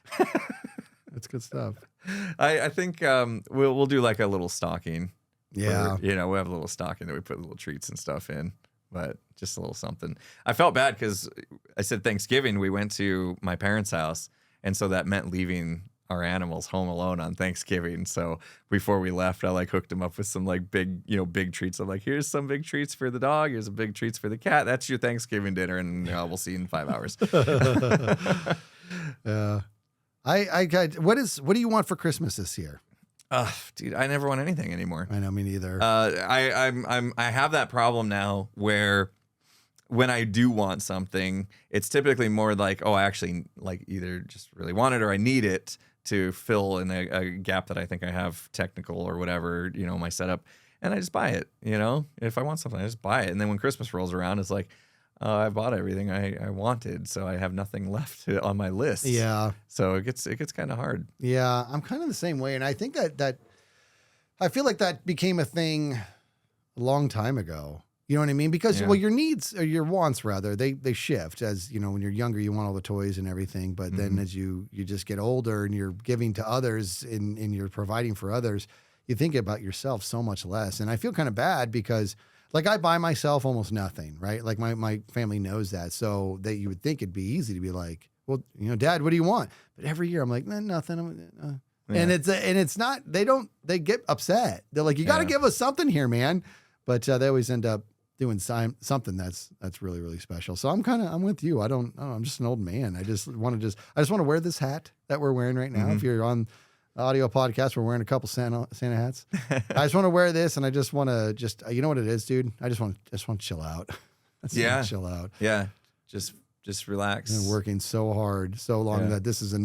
That's good stuff. I think we'll do like a little stocking. Yeah. We'll have a little stocking that we put little treats and stuff in, but just a little something. I felt bad because I said Thanksgiving we went to my parents' house, and so that meant leaving our animals home alone on Thanksgiving. So before we left, I like hooked them up with some like big treats. I'm like, here's some big treats for the dog. Here's some big treats for the cat. That's your Thanksgiving dinner. And we'll see you in 5 hours. Yeah. What do you want for Christmas this year? Dude, I never want anything anymore. I know, me neither. I have that problem now where when I do want something, it's typically more like, I actually like either just really want it or I need it to fill in a gap that I think I have technical or whatever, my setup. And I just buy it, If I want something, I just buy it. And then when Christmas rolls around, it's like, I bought everything I wanted, so I have nothing left on my list. Yeah. So it gets kind of hard. Yeah, I'm kind of the same way. And I think that I feel like that became a thing a long time ago. You know what I mean? Because, your needs, or your wants rather, they shift. As, when you're younger, you want all the toys and everything. But then as you just get older and you're giving to others and you're providing for others, you think about yourself so much less. And I feel kind of bad because, like, I buy myself almost nothing, right? Like, my family knows that. So that you would think it'd be easy to be like, well, Dad, what do you want? But every year I'm like, nothing. And it's not, they get upset. They're like, you got to give us something here, man. But they always end up doing something that's really, really special. So I'm with you. I'm just an old man. I just want to wear this hat that we're wearing right now. If you're on the audio podcast, we're wearing a couple Santa hats. I just want to wear this, and I just want to you know what it is, dude? I just want to chill out. Chill out. Yeah. Just relax. And working so hard, so long that this is. I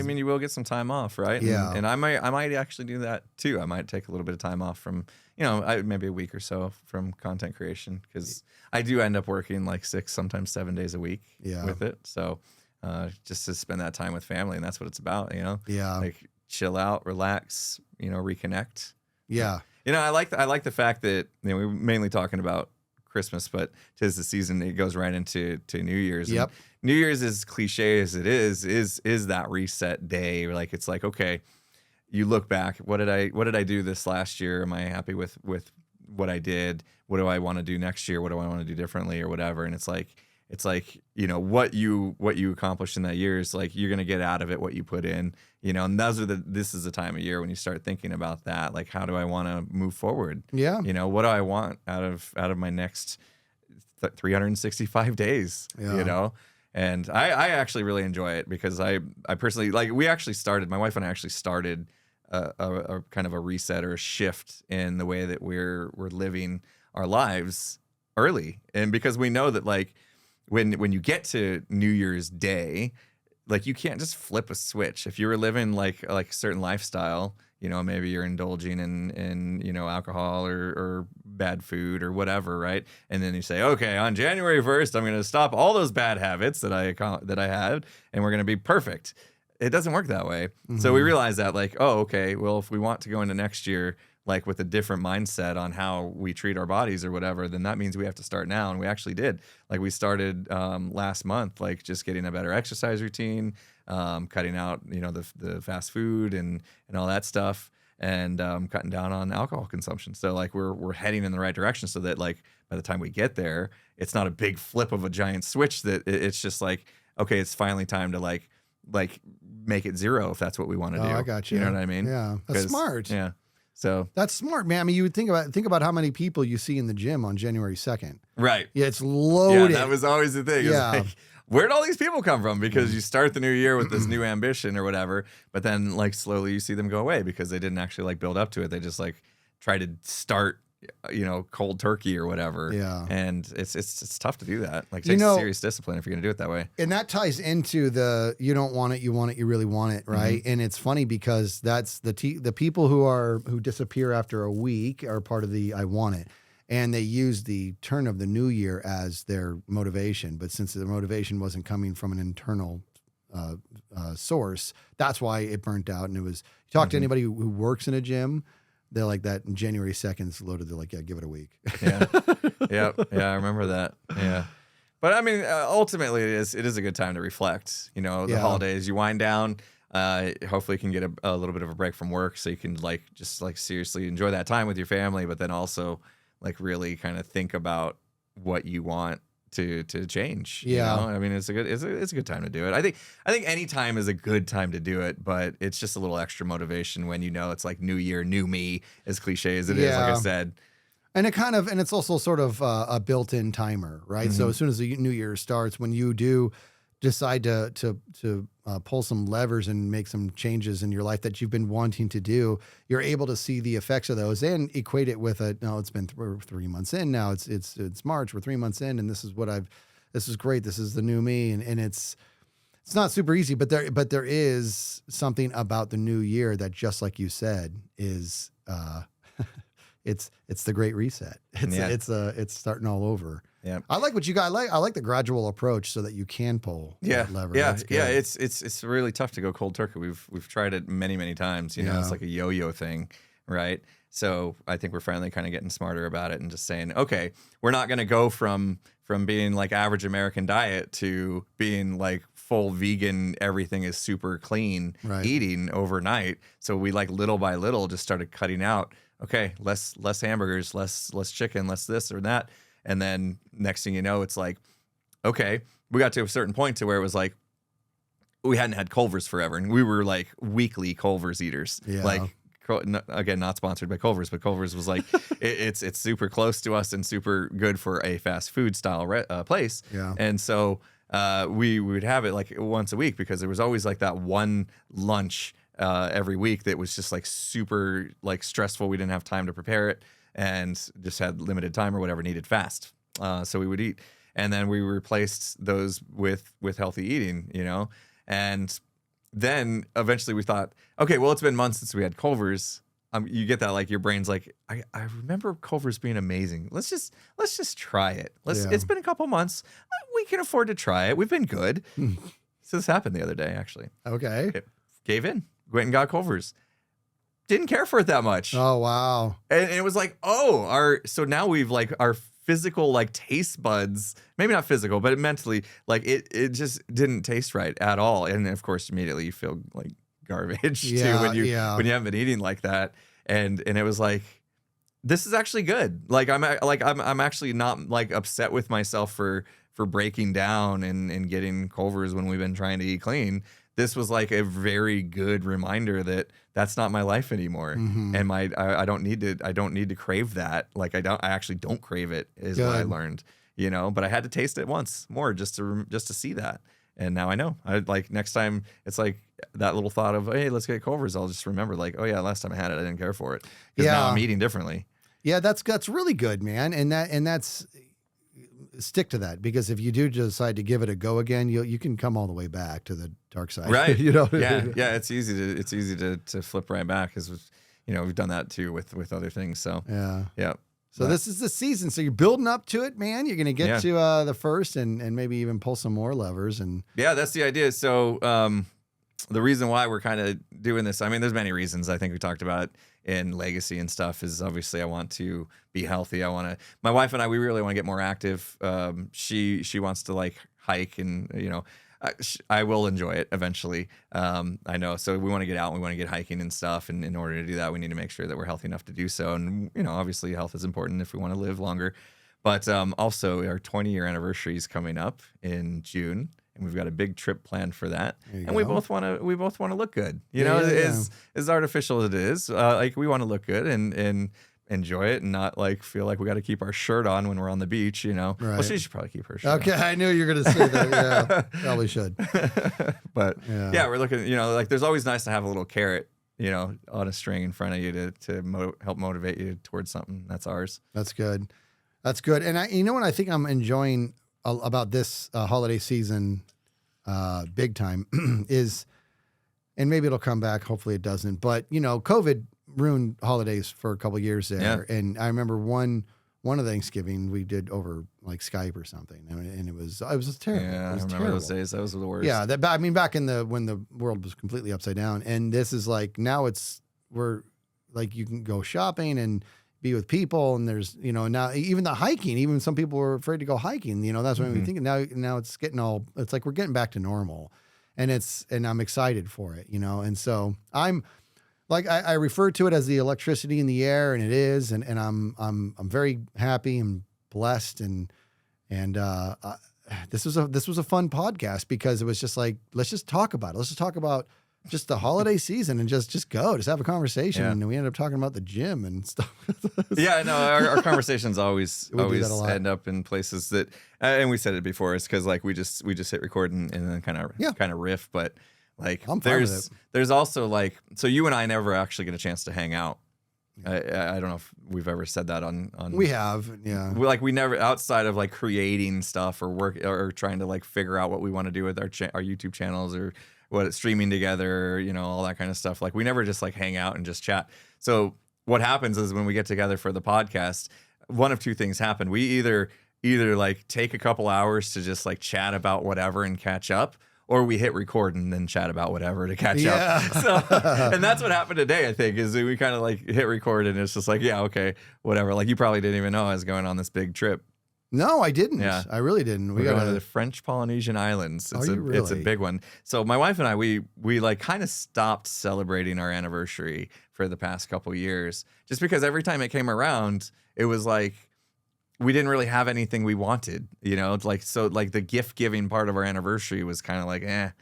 mean, you will get some time off, right? Yeah. And I might actually do that too. I might take a little bit of time off from, maybe a week or so from content creation, because I do end up working like 6, sometimes 7 days a week with it. So just to spend that time with family, and that's what it's about, Yeah. Like chill out, relax, reconnect. Yeah. I like the fact that we're mainly talking about Christmas, but 'tis the season. It goes right into New Year's. Yep. And New Year's, as cliche as it is that reset day. Like, it's like, okay, you look back. What did I do this last year? Am I happy with what I did? What do I want to do next year? What do I want to do differently or whatever? And it's like what you accomplished in that year is like you're gonna get out of it what you put in. And this is the time of year when you start thinking about that. Like, how do I want to move forward? Yeah. What do I want out of my next 365 days? Yeah. And I actually really enjoy it because I personally, like, my wife and I actually started a kind of a reset or a shift in the way that we're living our lives early. And because we know that, like, when you get to New Year's Day, like, you can't just flip a switch. If you were living like a certain lifestyle, you know, maybe you're indulging in you know, alcohol or bad food or whatever, right? And then you say, okay, on January 1st, I'm going to stop all those bad habits that I had, and we're going to be perfect. It doesn't work that way. So we realized that, like, oh, okay, well, if we want to go into next year, like with a different mindset on how we treat our bodies or whatever, then that means we have to start now. And we actually did. Like we started last month, like just getting a better exercise routine, cutting out, you know, the fast food and all that stuff, and cutting down on alcohol consumption. So like we're heading in the right direction, so that like by the time we get there, it's not a big flip of a giant switch. That it's just like, okay, it's finally time to like make it zero if that's what we want to do. I got you. You know what I mean? Yeah, that's smart. Yeah. So that's smart, man. I mean, you would think about how many people you see in the gym on January 2nd. Right. Yeah, it's loaded. Yeah, that was always the thing. Yeah. Like, where'd all these people come from? Because you start the new year with this new ambition or whatever, but then like slowly you see them go away because they didn't actually like build up to it. They just like try to start, you know, cold turkey or whatever. Yeah. And it's tough to do that. Like it takes serious discipline if you're going to do it that way. And that ties into the you don't want it, you want it, you really want it, right? And it's funny because that's the people who disappear after a week are part of the I want it. And they use the turn of the new year as their motivation. But since the motivation wasn't coming from an internal source, that's why it burnt out. And it was, you talk to anybody who works in a gym, they're like that. January 2nd is loaded. They're like, yeah, give it a week. Yeah. Yeah. I remember that. Yeah. But I mean, ultimately it is a good time to reflect, you know, the holidays, you wind down, hopefully you can get a little bit of a break from work so you can like, just like seriously enjoy that time with your family, but then also like really kind of think about what you want to change. Yeah. You know? I mean, it's a good time to do it. I think any time is a good time to do it, but it's just a little extra motivation when you know it's like new year, new me, as cliche as it is, like I said. And it's also sort of a built-in timer, right? So as soon as the new year starts, when you do decide to pull some levers and make some changes in your life that you've been wanting to do, you're able to see the effects of those and equate it with it's been 3 months in now. It's March. We're 3 months in, and this is great. This is the new me, and it's not super easy, but there is something about the new year that, just like you said, is it's the great reset. It's starting all over. Yeah, I like what you got. I like the gradual approach so that you can pull that lever. Yeah, it's really tough to go cold turkey. We've tried it many times. You know, it's like a yo-yo thing, right? So I think we're finally kind of getting smarter about it and just saying, okay, we're not going to go from being like average American diet to being like full vegan, everything is super clean eating overnight. So we like little by little just started cutting out. Okay, less hamburgers, less chicken, less this or that. And then next thing you know, it's like, okay, we got to a certain point to where it was like, we hadn't had Culver's forever. And we were like weekly Culver's eaters. Yeah. Like, again, not sponsored by Culver's, but Culver's was like, it's super close to us and super good for a fast food style place. Yeah. And so we would have it like once a week because there was always like that one lunch every week that was just like super like stressful. We didn't have time to prepare it and just had limited time or whatever, needed fast. So we would eat. And then we replaced those with healthy eating, you know? And then eventually we thought, okay, well, it's been months since we had Culver's. You get that, like your brain's like, I remember Culver's being amazing. Let's just try it. It's been a couple months. We can afford to try it. We've been good. So this happened the other day, actually. Okay. Gave in. Went and got Culver's. Didn't care for it that much. Oh, wow. And it was like, so now we've like our physical like taste buds, maybe not physical, but mentally, like it just didn't taste right at all. And of course, immediately you feel like garbage too when you haven't been eating like that. And it was like, this is actually good. Like I'm actually not like upset with myself for breaking down and getting Culver's when we've been trying to eat clean. This was like a very good reminder that that's not my life anymore. And I don't need to crave that. Like I actually don't crave it is what I learned, you know, but I had to taste it once more just to see that. And now I know. I like next time it's like that little thought of, hey, let's get Culver's. I'll just remember like, oh yeah, last time I had it, I didn't care for it. Because now I'm eating differently. Yeah, that's really good, man. And that's stick to that, because if you do decide to give it a go again, you can come all the way back to the dark side. Right. Yeah. Yeah. It's easy to flip right back, because we've done that too with other things. So yeah. So this is the season. So you're building up to it, man. You're going to get to the first and maybe even pull some more levers. And yeah, that's the idea. So the reason why we're kind of doing this, I mean, there's many reasons. I think we talked about it in legacy and stuff, is obviously I want to be healthy. My wife and I, we really want to get more active. She wants to like hike, and I will enjoy it eventually. I know. So we want to get out and we want to get hiking and stuff. And in order to do that, we need to make sure that we're healthy enough to do so. And, obviously health is important if we want to live longer. But also our 20-year anniversary is coming up in June. And we've got a big trip planned for that, and we both want to look good. As artificial as it is, like we want to look good and enjoy it, and not like feel like we got to keep our shirt on when we're on the beach. Right. Well, she should probably keep her shirt. Okay, on. I knew you were going to say that. Yeah, probably should. But we're looking. Like there's always nice to have a little carrot, on a string in front of you to help motivate you towards something. That's ours. That's good. That's good. And what I think I'm enjoying about this holiday season big time is, and maybe it'll come back, hopefully it doesn't, but COVID ruined holidays for a couple of years there. Yeah. And I remember one of the Thanksgiving we did over like Skype or something, and it was terrible. Yeah, I remember those days. That was the worst. Yeah, back in when the world was completely upside down, and this is like now we're like you can go shopping and be with people, and there's now even the hiking, even some people were afraid to go hiking, that's what I'm thinking. Now it's it's like we're getting back to normal, and I'm excited for it, and so I'm like I refer to it as the electricity in the air, and it is, and I'm very happy and blessed, and this was a fun podcast, because it was just like, let's just talk about it. Let's just talk about just the holiday season and just have a conversation. Yeah. And we ended up talking about the gym and stuff. Yeah, no, our conversations always end up in places that, and we said it before, it's because like we just hit record and then kind of riff, but like there's also like, so you and I never actually get a chance to hang out. I don't know if we've ever said that on we have, yeah. We never, outside of like creating stuff or work or trying to like figure out what we want to do with our YouTube channels or streaming together, all that kind of stuff. Like we never just like hang out and just chat. So what happens is when we get together for the podcast, one of two things happen. We either like take a couple hours to just like chat about whatever and catch up, or we hit record and then chat about whatever to catch up. So, and that's what happened today, I think, is we kind of like hit record and it's just like, yeah, okay, whatever. Like you probably didn't even know I was going on this big trip. No, I didn't. Yeah. I really didn't. We're going to the French Polynesian Islands. It's a big one. So my wife and I, we like kind of stopped celebrating our anniversary for the past couple years, just because every time it came around, it was like we didn't really have anything we wanted, It's like, so like the gift giving part of our anniversary was kind of like, and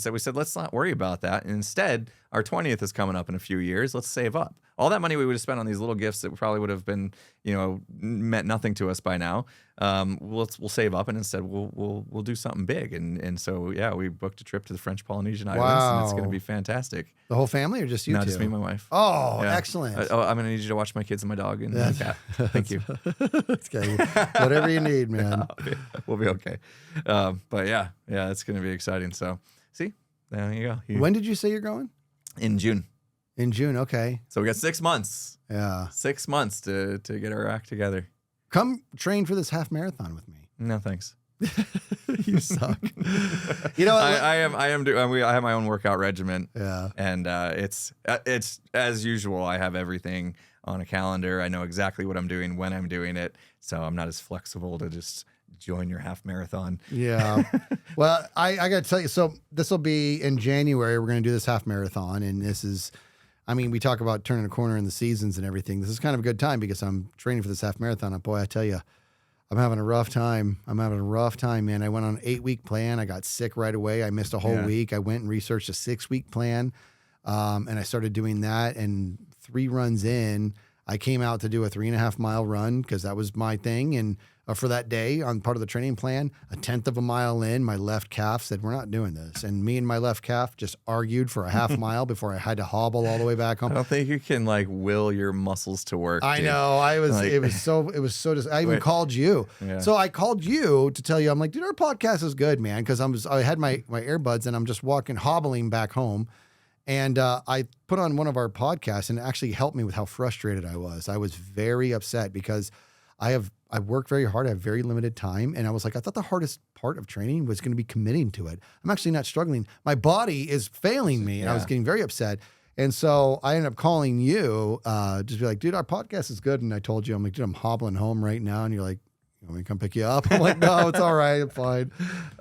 so we said, let's not worry about that. And instead, our 20th is coming up in a few years. Let's save up. All that money we would have spent on these little gifts that probably would have been, meant nothing to us by now. We'll save up, and instead we'll do something big. And so yeah, we booked a trip to the French Polynesian Islands, and it's going to be fantastic. The whole family, or just you two? No, just me and my wife. Oh, yeah. Excellent. I'm going to need you to watch my kids and my dog and my cat. Thank you. Okay. Whatever you need, man. We'll be okay. But yeah, it's going to be exciting. So see, there you go. When did you say you're going? In June. In June, okay. So we got 6 months. Yeah. 6 months to get our act together. Come train for this half marathon with me. No, thanks. You suck. I have my own workout regimen. Yeah. And it's as usual. I have everything on a calendar. I know exactly what I'm doing when I'm doing it. So I'm not as flexible to just join your half marathon. Yeah. Well, I got to tell you, so this will be in January. We're going to do this half marathon, and this is, we talk about turning a corner in the seasons and everything. This is kind of a good time because I'm training for this half marathon. And boy, I tell you, I'm having a rough time. Man. I went on an 8-week plan. I got sick right away. I missed a whole week. I went and researched a 6-week plan. And I started doing that. And 3 runs in, I came out to do a 3.5 mile run because that was my thing. And for that day on part of the training plan, 1/10 of a mile in, my left calf said, we're not doing this. And me and my left calf just argued for a half mile before I had to hobble all the way back home. I don't think you can like will your muscles to work. I know. It was so I even called you. Yeah. So I called you to tell you, I'm like, dude, our podcast is good, man. Cause I had my earbuds and I'm just hobbling back home. And I put on one of our podcasts and it actually helped me with how frustrated I was. I was very upset because I work very hard. I have very limited time. And I was like, I thought the hardest part of training was going to be committing to it. I'm actually not struggling. My body is failing me. And I was getting very upset. And so I ended up calling you, just be like, dude, our podcast is good. And I told you, I'm like, dude, I'm hobbling home right now. And you're like, you want me to come pick you up? I'm like, no, it's all right. I'm fine.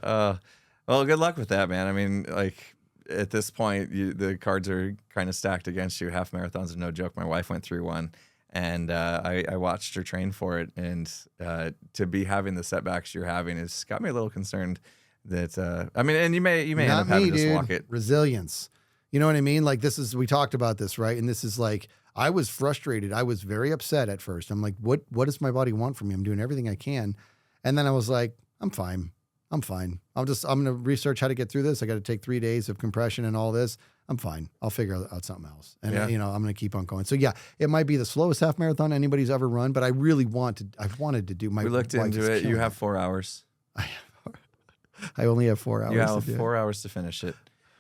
Well, good luck with that, man. I mean, like, at this point, the cards are kind of stacked against you. Half marathons are no joke. My wife went through one, and I watched her train for it. And to be having the setbacks you're having has got me a little concerned. That I mean, and you may end up having to just walk it. Resilience. You know what I mean? Like we talked about this, right? And this is like, I was frustrated. I was very upset at first. I'm like, what does my body want from me? I'm doing everything I can. And then I was like, I'm fine. I'm going to research how to get through this. I got to take 3 days of compression and all this. I'm fine. I'll figure out something else. And, I'm going to keep on going. So yeah, it might be the slowest half marathon anybody's ever run, but I really I've wanted to do my. We looked into it. You have 4 hours. I only have 4 hours. You have 4 hours to finish it.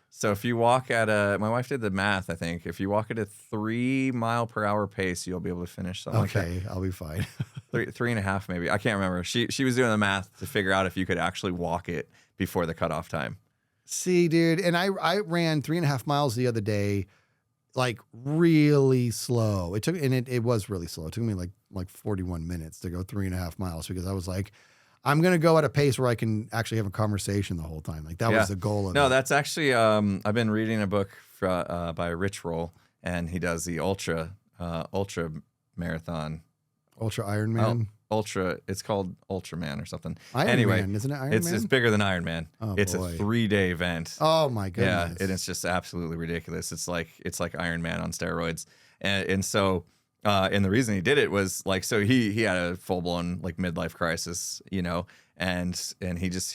So if you walk at my wife did the math, I think. If you walk at a 3 mile per hour pace, you'll be able to finish something like that. Okay, I'll be fine. 3.5 maybe. I can't remember. She was doing the math to figure out if you could actually walk it before the cutoff time. See, dude, and I ran 3.5 miles the other day, like really slow. It was really slow. It took me like 41 minutes to go 3.5 miles because I was like, I'm going to go at a pace where I can actually have a conversation the whole time. Like that was the goal of it. No, that's actually, I've been reading a book by Rich Roll, and he does the ultra marathon. Ultra Ironman? It's called Ultraman or something. Anyway, isn't it Ironman? It's bigger than Ironman. Oh, it's boy. a 3-day event. Oh my goodness. Yeah, and it's just absolutely ridiculous. It's like Ironman on steroids. And so and the reason he did it was like, so he had a full blown like midlife crisis, and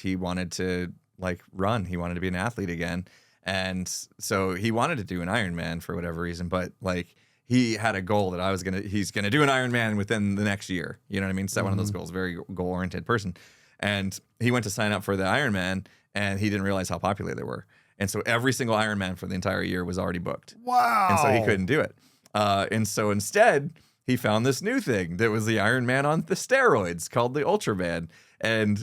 he wanted to like run. He wanted to be an athlete again. And so he wanted to do an Ironman for whatever reason, but like he had a goal that he's gonna do an Ironman within the next year. You know what I mean? Set one of those goals, very goal oriented person. And he went to sign up for the Ironman and he didn't realize how popular they were. And so every single Ironman for the entire year was already booked. Wow. And so he couldn't do it. And so instead, he found this new thing that was the Ironman on the steroids called the Ultraman. And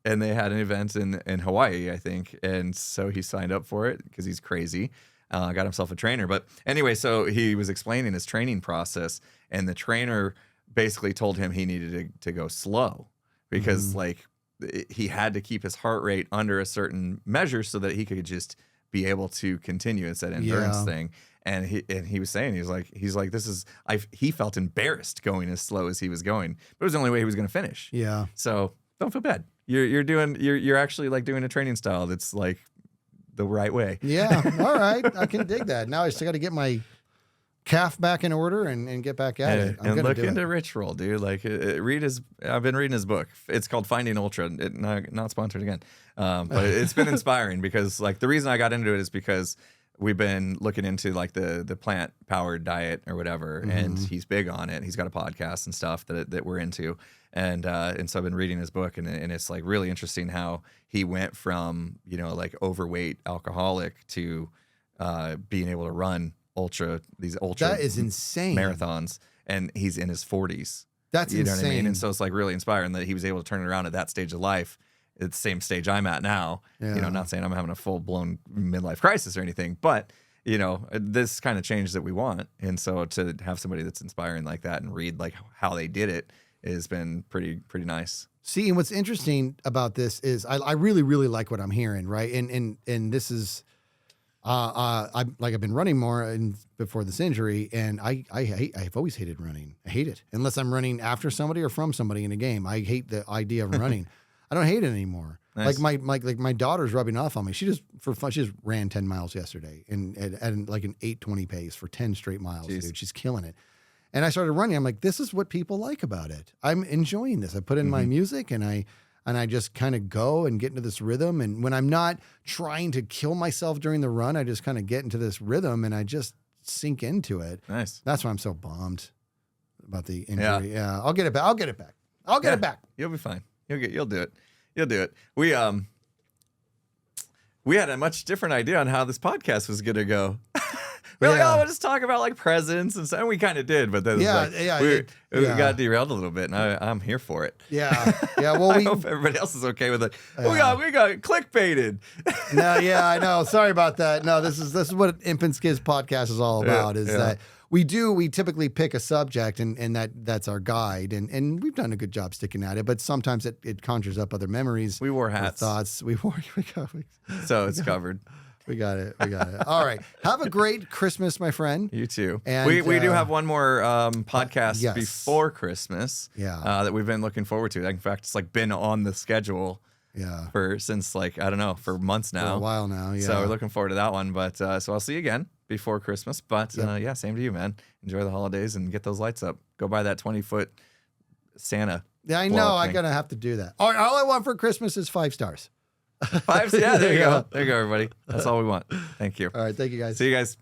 they had an event in Hawaii, I think. And so he signed up for it because he's crazy. Got himself a trainer. But anyway, so he was explaining his training process, and the trainer basically told him he needed to go slow because like he had to keep his heart rate under a certain measure so that he could just be able to continue. It's that endurance thing. And he was saying, he's like, he felt embarrassed going as slow as he was going, but it was the only way he was going to finish. Yeah. So don't feel bad. You're actually like doing a training style that's like the right way. Yeah. All right. I can dig that. Now I still got to get my calf back in order and get back at it. And look into Rich Roll, dude. Like I've been reading his book. It's called Finding Ultra. Not sponsored again. But it's been inspiring because like the reason I got into it is because we've been looking into like the plant powered diet or whatever, and he's big on it. He's got a podcast and stuff that we're into, and so I've been reading his book, and it's like really interesting how he went from like overweight alcoholic to being able to run these ultra that is insane marathons, and he's in his 40s. That's insane. What I mean? And so it's like really inspiring that he was able to turn it around at that stage of life. It's the same stage I'm at now. Yeah. Not saying I'm having a full-blown midlife crisis or anything, but, this kind of change that we want. And so to have somebody that's inspiring like that and read like how they did it has been pretty nice. See, and what's interesting about this is I really, really like what I'm hearing, right? And this is, I've been running more before this injury, and I've always hated running. I hate it. Unless I'm running after somebody or from somebody in a game. I hate the idea of running. I don't hate it anymore. Nice. Like my daughter's rubbing off on me. She just for fun. She just ran 10 miles yesterday and at like an 8:20 pace for 10 straight miles. Jeez. Dude, she's killing it. And I started running. I'm like, this is what people like about it. I'm enjoying this. I put in my music and I just kind of go and get into this rhythm. And when I'm not trying to kill myself during the run, I just kind of get into this rhythm and I just sink into it. Nice. That's why I'm so bummed about the injury. Yeah. I'll get it back. I'll get it back. You'll be fine. You'll do it. You'll do it. We had a much different idea on how this podcast was gonna go. We're like, oh, we'll just talk about like presents and stuff. And we kind of did, but then we got derailed a little bit, and I'm here for it. Yeah. Well, I hope everybody else is okay with it. We got clickbaited. No, yeah, I know. Sorry about that. No, this is what Imp And Skizz podcast is all about. That we typically pick a subject and that's our guide, and we've done a good job sticking at it. But sometimes it conjures up other memories. We wore hats. Thoughts. So it's covered. We got it. All right. Have a great Christmas, my friend. You too. And we do have one more podcast before Christmas. Yeah. That we've been looking forward to. In fact, it's like been on the schedule. Yeah. Since like I don't know, for months now. For a while now. Yeah. So we're looking forward to that one. But so I'll see you again before Christmas. But same to you, man. Enjoy the holidays and get those lights up. Go buy that 20-foot Santa. Yeah, I know. I'm gonna have to do that. All I want for Christmas is 5 stars. 5. Yeah, there you go. There you go, everybody. That's all we want. Thank you. All right. Thank you, guys. See you guys.